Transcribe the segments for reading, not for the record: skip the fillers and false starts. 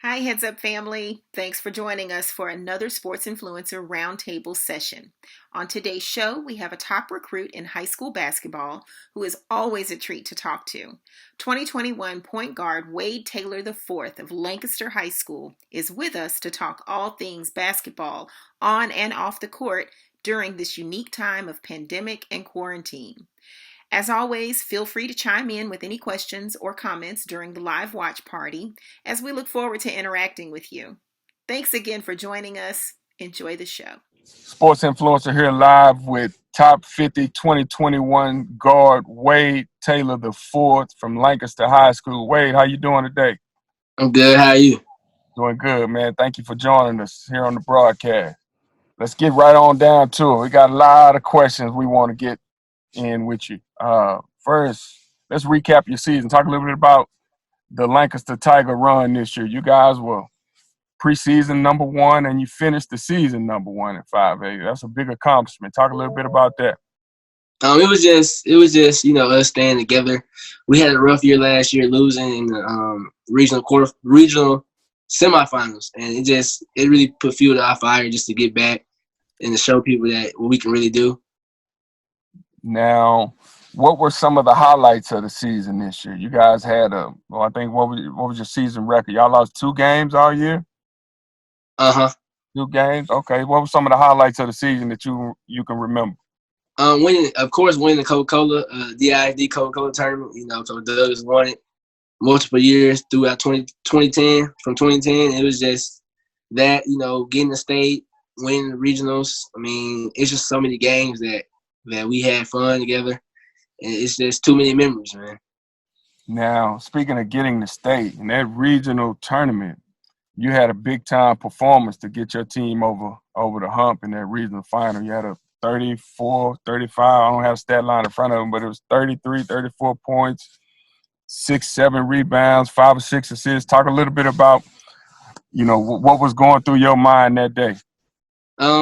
Hi, Heads Up family. Thanks for joining us for another Sports Influencer Roundtable session. On today's show, we have a top recruit in high school basketball who is always a treat to talk to. 2021 point guard Wade Taylor IV of Lancaster High School is with us to talk all things basketball on and off the court during this unique time of pandemic and quarantine. As always, feel free to chime in with any questions or comments during the live watch party as we look forward to interacting with you. Thanks again for joining us. Enjoy the show. Sports Influencer here live with top 50 2021 guard Wade Taylor the fourth from Lancaster High School. Wade, how you doing today? I'm good. How are you? Doing good, man. Thank you for joining us here on the broadcast. Let's get right on down to it. We got a lot of questions we want to get in with you. First, let's recap your season. Talk a little bit about the Lancaster Tiger run this year. You guys were preseason number one, and you finished the season number one at 5A. That's a big accomplishment. Talk a little bit about that. It was just us staying together. We had a rough year last year, losing in the regional semifinals, and it really put fuel to our fire just to get back and to show people that what we can really do. Now, what were some of the highlights of the season this year? You guys had I think what was your season record? Y'all lost 2 games all year? Uh-huh. 2 games? Okay. What were some of the highlights of the season that you can remember? Winning the Coca-Cola, DISD Coca-Cola tournament. Coach Douglas won it multiple years throughout 2010. From 2010, it was just that, getting the state, winning the regionals. I mean, it's just so many games that we had fun together, and it's just too many memories, man. Now, speaking of getting the state, in that regional tournament, you had a big-time performance to get your team over the hump in that regional final. You had a 34, 35, I don't have a stat line in front of them, but it was 33, 34 points, 6, 7 rebounds, 5 or 6 assists. Talk a little bit about, what was going through your mind that day.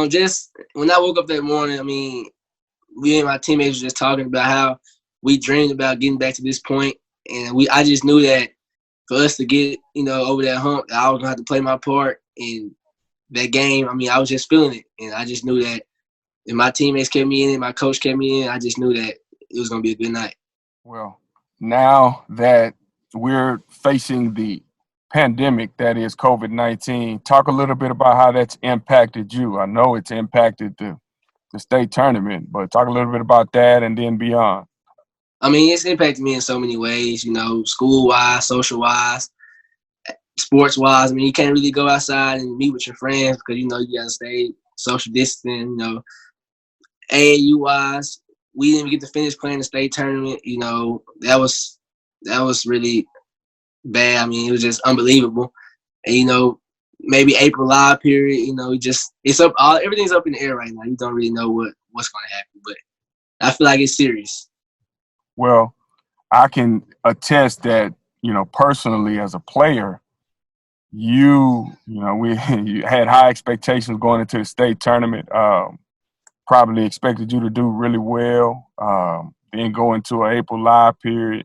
Just when I woke up that morning, I mean, we and my teammates were just talking about how we dreamed about getting back to this point, and I just knew that for us to get, over that hump, I was gonna have to play my part in that game. I mean, I was just feeling it, and I just knew that if my teammates kept me in it, my coach kept me in, I just knew that it was gonna be a good night. Well, now that we're facing the pandemic that is COVID-19, talk a little bit about how that's impacted you. I know it's impacted the state tournament, but talk a little bit about that and then beyond. I mean, it's impacted me in so many ways, school-wise, social-wise, sports-wise. I mean, you can't really go outside and meet with your friends because, you got to stay social distancing, AAU-wise, we didn't even get to finish playing the state tournament. That was really bad. I mean, it was just unbelievable. And, maybe April live period, it's up. Everything's up in the air right now. You don't really know what's going to happen, but I feel like it's serious. Well, I can attest that, personally as a player, we you had high expectations going into the state tournament. Probably expected you to do really well. Then go into an April live period,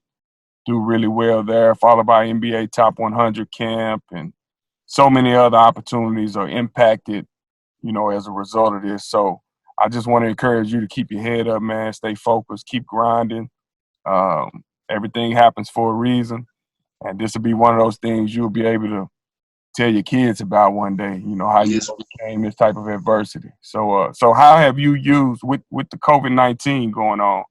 do really well there, followed by NBA Top 100 camp, and so many other opportunities are impacted, as a result of this. So I just want to encourage you to keep your head up, man. Stay focused, keep grinding. Everything happens for a reason, and this will be one of those things you'll be able to tell your kids about one day, how you Yes. overcame this type of adversity. So how have you used with the COVID-19 going on?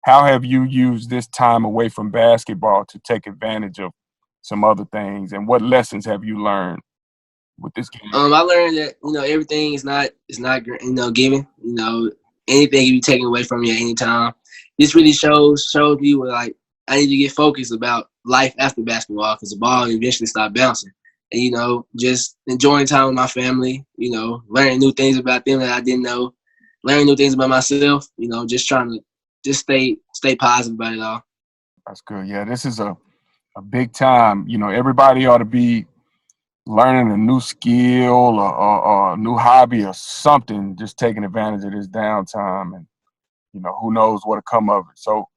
How have you used this time away from basketball to take advantage of some other things, and what lessons have you learned with this game? I learned that everything is not given. Anything can be taken away from you at any time. This really shows me like I need to get focused about life after basketball because the ball eventually stop bouncing. And just enjoying time with my family. Learning new things about them that I didn't know. Learning new things about myself. Just trying to just stay positive about it all. That's good. Yeah, this is a big time. Everybody ought to be learning a new skill or a new hobby or something, just taking advantage of this downtime, and who knows what'll come of it. So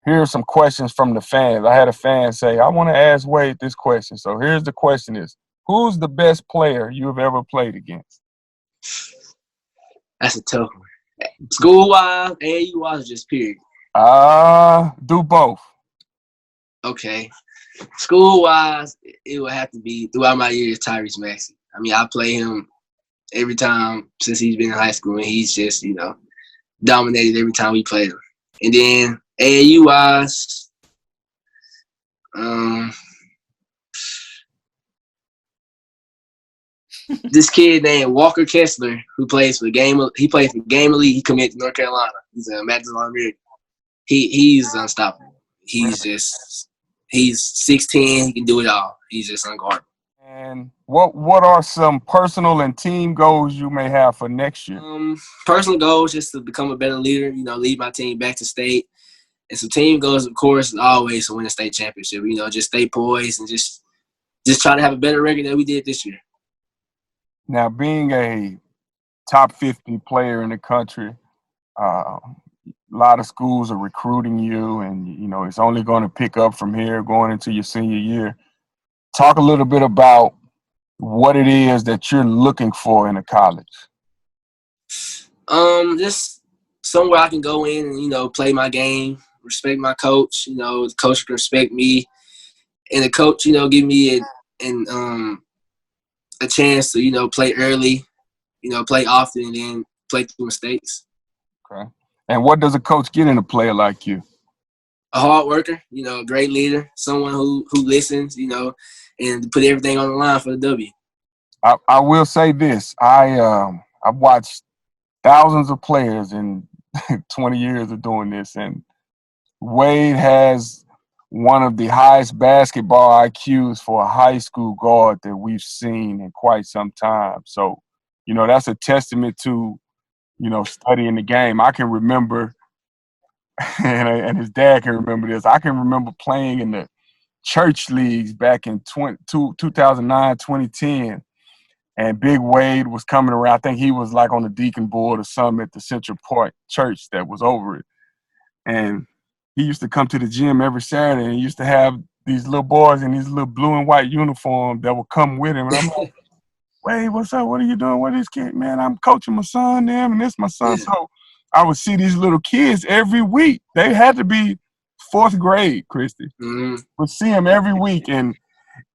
here are some questions from the fans. I had a fan say, I want to ask Wade this question. So here's the question is, Who's the best player you have ever played against? That's a tough one. School-wise, AAU-wise, just period. Do both. Okay. School-wise, it would have to be throughout my years, Tyrese Maxey. I mean, I play him every time since he's been in high school, and he's just, dominated every time we played him. And then AAU-wise, this kid named Walker Kessler, who plays for Game Elite. He committed to North Carolina. He's a Madison American. He's unstoppable. He's 6'10". He can do it all. He's just unguardable. And what are some personal and team goals you may have for next year? Personal goals just to become a better leader. Lead my team back to state. And some team goals, of course, is always to win a state championship. Just stay poised and just try to have a better record than we did this year. Now, being a top 50 player in the country, a lot of schools are recruiting you, and, it's only going to pick up from here going into your senior year. Talk a little bit about what it is that you're looking for in a college. Just somewhere I can go in and, play my game, respect my coach. The coach can respect me, and the coach, give me a chance to, play early, play often, and then play through mistakes. Okay. And what does a coach get in a player like you? A hard worker, a great leader, someone who listens, and put everything on the line for the W. I will say this. I've watched thousands of players in 20 years of doing this, and Wade has one of the highest basketball IQs for a high school guard that we've seen in quite some time. So, that's a testament to, studying the game. I can remember, and his dad can remember this, I can remember playing in the church leagues back in 2009, 2010, and Big Wade was coming around. I think he was like on the deacon board or something at the Central Park church that was over it. And he used to come to the gym every Saturday, and he used to have these little boys in these little blue and white uniforms that would come with him. And I'm like, Wade, what's up? What are you doing with this kid? Man, I'm coaching my son, them, and this my son. Yeah. So I would see these little kids every week. They had to be fourth grade, Christy. Mm-hmm. Would see them every week. And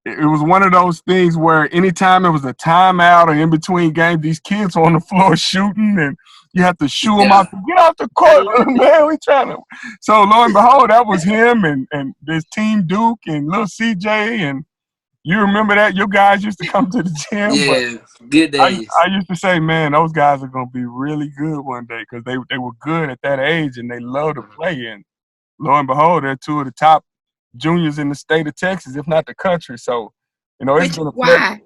it was one of those things where anytime it was a timeout or in between games, these kids were on the floor shooting, and you have to shoo them out. Get off the court, man. We trying to. So lo and behold, that was him and this team Duke and little CJ. And you remember that? Your guys used to come to the gym. Yeah, good days. I used to say, man, those guys are going to be really good one day because they were good at that age and they love to play. And lo and behold, they're two of the top juniors in the state of Texas, if not the country. So, it's going to why.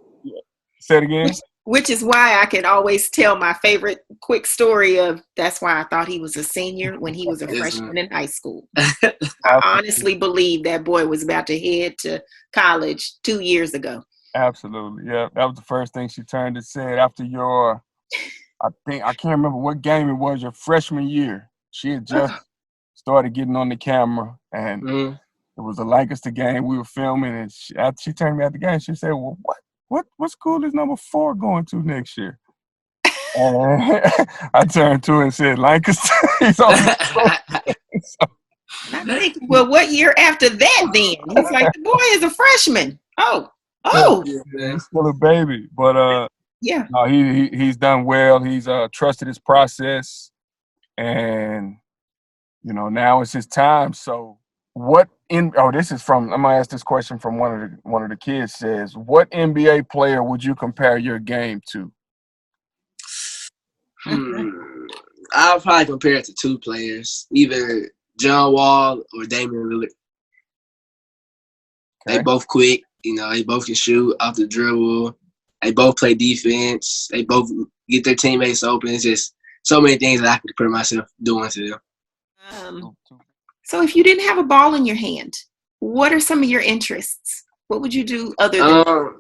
Say it again. Which is why I can always tell my favorite quick story of that's why I thought he was a senior when he was a freshman in high school. I honestly believe that boy was about to head to college 2 years ago. Absolutely. Yeah. That was the first thing she turned and said after I can't remember what game it was, your freshman year. She had just started getting on the camera, and it was a Lancaster game we were filming, and after she turned me at the game, she said, well, what school is number 4 going to next year? And I turned to her and said, Lancaster. He's on the I think, well, what year after that then? He's like, the boy is a freshman. Oh. He's still a baby. But yeah. No, he's done well. He's trusted his process, and now it's his time. So this is from, I'm gonna ask this question from one of the kids. Says, what NBA player would you compare your game to? I'll probably compare it to 2 players, either John Wall or Damian Lillard. Okay. They both quick, they both can shoot off the dribble. They both play defense. They both get their teammates open. It's just so many things that I could compare myself doing to them. So if you didn't have a ball in your hand, what are some of your interests? What would you do other than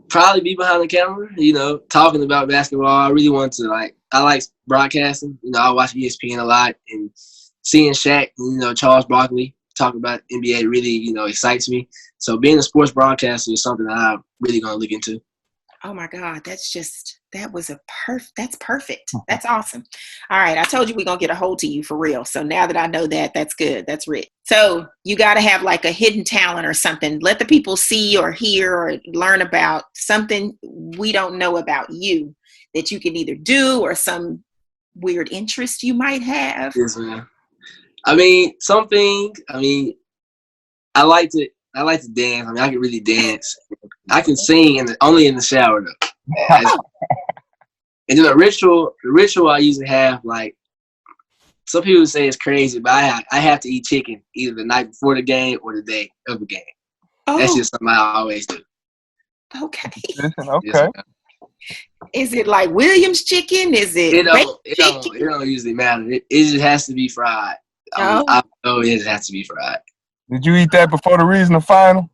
probably be behind the camera, talking about basketball. I really want to, I like broadcasting. I watch ESPN a lot, and seeing Shaq, Charles Barkley, talking about NBA really, excites me. So being a sports broadcaster is something that I'm really going to look into. Oh my God, that's perfect. That's awesome. All right, I told you we're gonna get a hold to you for real. So now that I know that, that's good. That's rich. So you got to have like a hidden talent or something. Let the people see or hear or learn about something we don't know about you that you can either do or some weird interest you might have. Yes, man. I like to dance. I mean, I can really dance. I can sing only in the shower though. And then the ritual I usually have, like, some people say it's crazy, but I have to eat chicken either the night before the game or the day of the game. Oh, that's just something I always do. Okay. Okay. Is it like Williams chicken? Is it It don't usually matter. It just has to be fried. I know it has to be fried. Did you eat that before the regional final?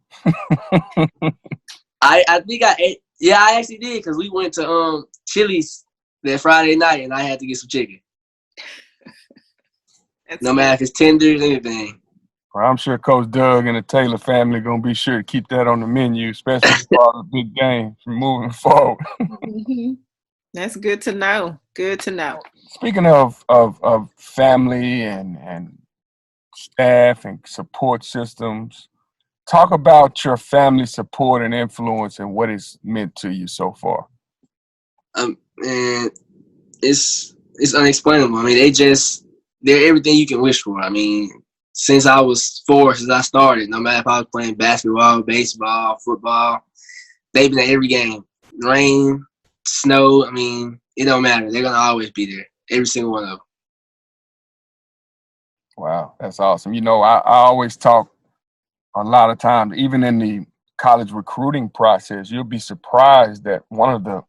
I think I ate. Yeah, I actually did because we went to Chili's that Friday night and I had to get some chicken. No matter if it's tenders, anything. Well, I'm sure Coach Doug and the Taylor family gonna be sure to keep that on the menu, especially for the big game from moving forward. Mm-hmm. That's good to know. Good to know. Speaking of family and staff and support systems, talk about your family support and influence and what it's meant to you so far. And it's unexplainable. I mean, they're everything you can wish for. I mean, since I was 4, since I started, no matter if I was playing basketball, baseball, football, they've been at every game. Rain, snow, I mean, it don't matter. They're going to always be there. Every single one of them. Wow, that's awesome. I always talk a lot of times, even in the college recruiting process, you'll be surprised that one of the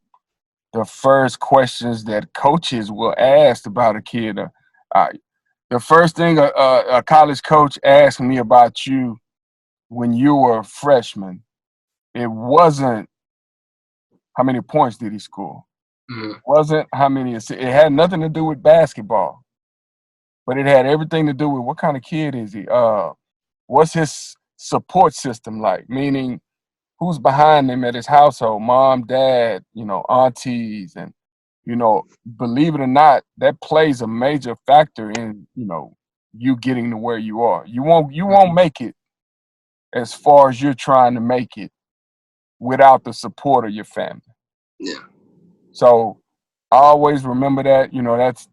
first questions that coaches will ask about a kid, the first thing a college coach asked me about you when you were a freshman, it wasn't how many points did he score. Mm-hmm. It wasn't how many. It had nothing to do with basketball, but it had everything to do with what kind of kid is he. What's his support system like? Meaning, who's behind him at his household? Mom, dad, aunties, and believe it or not, that plays a major factor in you getting to where you are. You won't make it as far as you're trying to make it without the support of your family. Yeah. So I always remember that.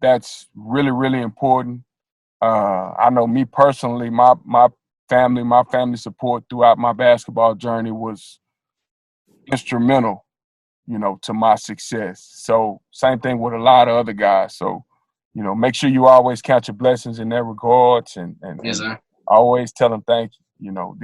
That's really, really important. I know me personally, my family support throughout my basketball journey was instrumental, to my success. So same thing with a lot of other guys. So, make sure you always count your blessings in their regards and Yes, sir. always tell them thank you.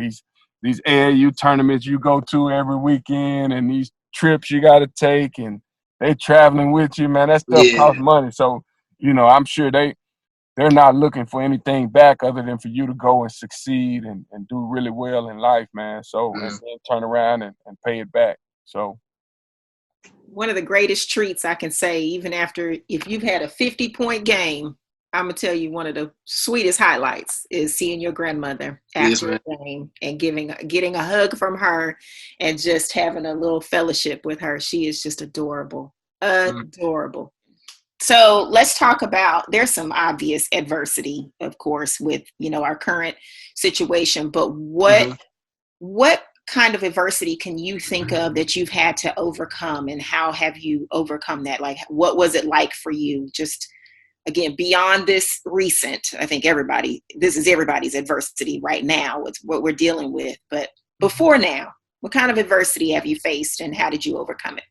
These AAU tournaments you go to every weekend and these trips you got to take and they traveling with you, man, that stuff costs money. So, I'm sure they're not looking for anything back other than for you to go and succeed and do really well in life, man. So, and then turn around and pay it back. So, one of the greatest treats I can say, even after, if you've had a 50-point game, I'm going to tell you one of the sweetest highlights is seeing your grandmother after a game and getting a hug from her and just having a little fellowship with her. She is just adorable. Adorable. So let's talk about, there's some obvious adversity, of course, with, our current situation, but what kind of adversity can you think of that you've had to overcome, and how have you overcome that? Like, what was it like for you? Just, again, beyond this recent, I think this is everybody's adversity right now. It's what we're dealing with. But before now, what kind of adversity have you faced and how did you overcome it?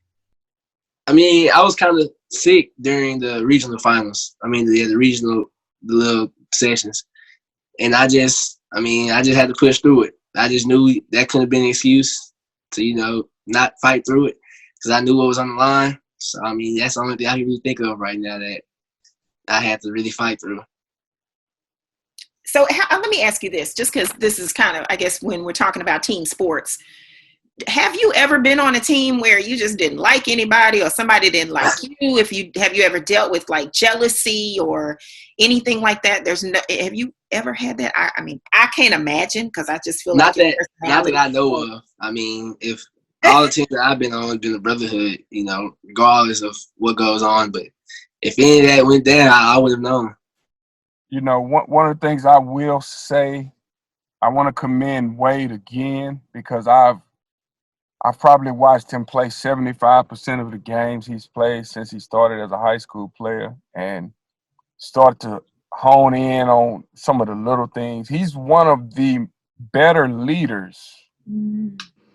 I mean, I was kind of sick during the regional finals. I mean, the little sessions. And I just had to push through it. I just knew that couldn't have been an excuse to, not fight through it because I knew what was on the line. So, I mean, that's the only thing I can really think of right now that I had to really fight through. So let me ask you this, just because this is kind of, I guess, when we're talking about team sports, have you ever been on a team where you just didn't like anybody or somebody didn't like you? Have you ever dealt with like jealousy or anything like that? Have you ever had that? I mean, I can't imagine because I just feel like Not your that personality. I know of. I mean, if all the teams that I've been on have been a brotherhood, regardless of what goes on. But if any of that went down, I would have known. One of the things I will say, I want to commend Wade again because I've probably watched him play 75% of the games he's played since he started as a high school player and started to hone in on some of the little things. He's one of the better leaders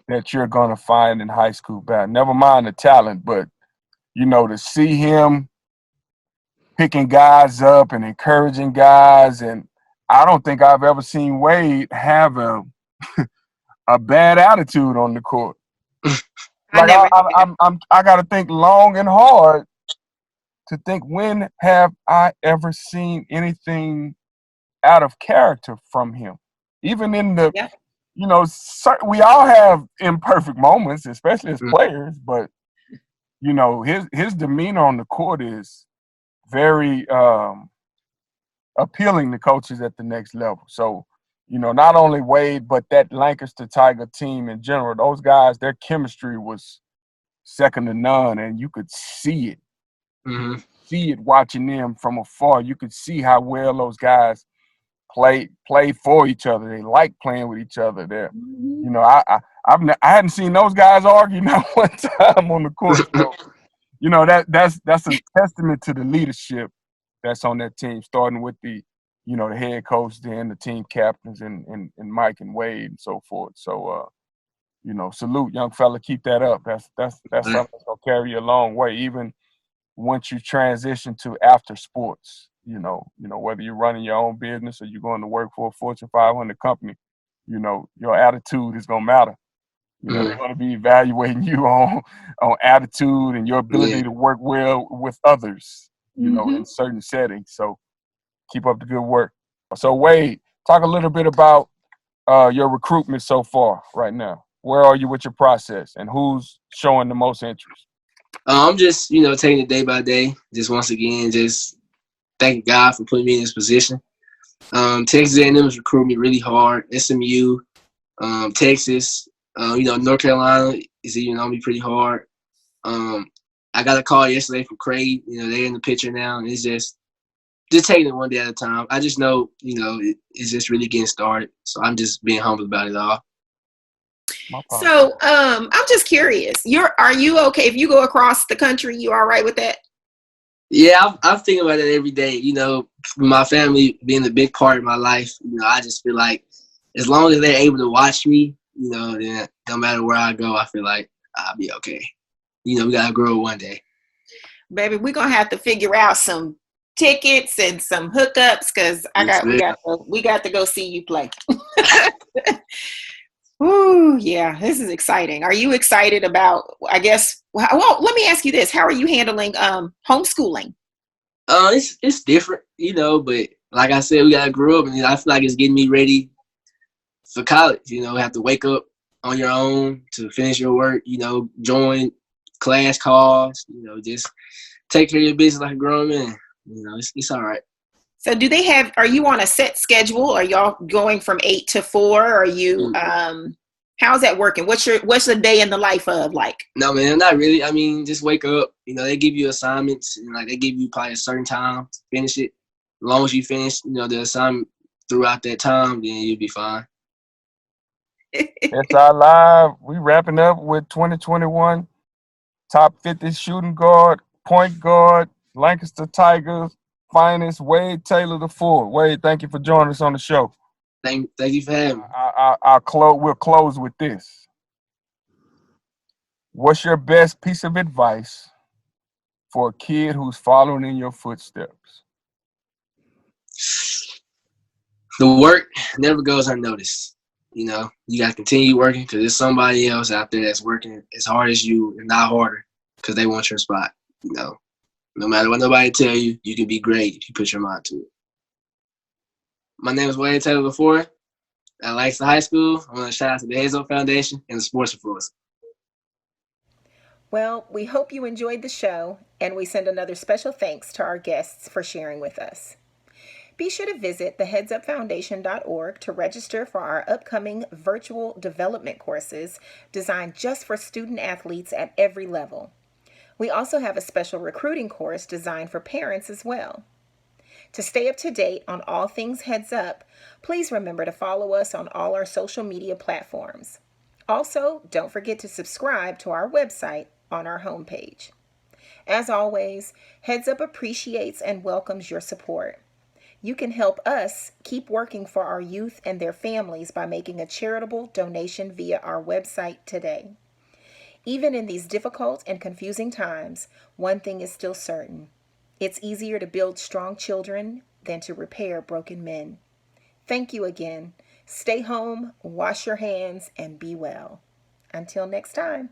that you're going to find in high school basketball. Never mind the talent, but, to see him picking guys up and encouraging guys. And I don't think I've ever seen Wade have a bad attitude on the court. I Like never had. I got to think long and hard to think, when have I ever seen anything out of character from him? Even in the, Yeah. we all have imperfect moments, especially as Mm. players, but his demeanor on the court is very appealing to coaches at the next level. So, not only Wade, but that Lancaster Tiger team in general, those guys, their chemistry was second to none, and you could see it. Mm-hmm. See it watching them from afar. You could see how well those guys play for each other. They like playing with each other. I hadn't seen those guys argue not one time on the court. So, that's a testament to the leadership that's on that team, starting with the head coach, then the team captains, and Mike and Wade and so forth. So, salute, young fella. Keep that up. That's something that's gonna carry you a long way, even once you transition to after sports. Whether you're running your own business or you're going to work for a Fortune 500 company, your attitude is gonna matter. They're going to be evaluating you on attitude and your ability to work well with others, in certain settings. So keep up the good work. So Wade, talk a little bit about your recruitment so far right now. Where are you with your process, and who's showing the most interest? I'm just, taking it day by day. Just once again, just thanking God for putting me in this position. Texas A&M is recruiting me really hard. SMU, Texas, North Carolina is even on me pretty hard. I got a call yesterday from Craig. They're in the picture now, and it's just taking it one day at a time. I just know, it's just really getting started. So I'm just being humble about it all. So, I'm just curious. Are you okay if you go across the country? You all right with that? Yeah, I'm thinking about it every day. My family being a big part of my life. I just feel like as long as they're able to watch me, then no matter where I go, I feel like I'll be okay. We gotta grow one day. Baby, we're gonna have to figure out some tickets and some hookups because we got to go see you play. Ooh, yeah, this is exciting. Are you excited about, I guess, well, let me ask you this. How are you handling homeschooling? It's different, but like I said, we gotta grow up, and I feel like it's getting me ready for college. Have to wake up on your own to finish your work, join class calls, just take care of your business like a grown man. It's all right. So are you on a set schedule? Are y'all going from 8 to 4? Are you, how's that working? What's the day in the life of like? No, man, not really. I mean, just wake up. They give you assignments, and like they give you probably a certain time to finish it. As long as you finish, the assignment throughout that time, then you'll be fine. It's our live. We wrapping up with 2021 top 50 shooting guard, point guard, Lancaster Tigers finest, Wade Taylor IV. Wade, thank you for joining us on the show. Thank you for having me. We'll close with this. What's your best piece of advice for a kid who's following in your footsteps? The work never goes unnoticed. You got to continue working because there's somebody else out there that's working as hard as you and not harder because they want your spot. No matter what nobody tell you, you can be great if you put your mind to it. My name is Wade Taylor IV. At Lancaster High School. I want to shout out to the Hazel Foundation and the SportsInfluencer. Well, we hope you enjoyed the show, and we send another special thanks to our guests for sharing with us. Be sure to visit theheadsupfoundation.org to register for our upcoming virtual development courses designed just for student athletes at every level. We also have a special recruiting course designed for parents as well. To stay up to date on all things Heads Up, please remember to follow us on all our social media platforms. Also, don't forget to subscribe to our website on our homepage. As always, Heads Up appreciates and welcomes your support. You can help us keep working for our youth and their families by making a charitable donation via our website today. Even in these difficult and confusing times, one thing is still certain. It's easier to build strong children than to repair broken men. Thank you again. Stay home, wash your hands, and be well. Until next time.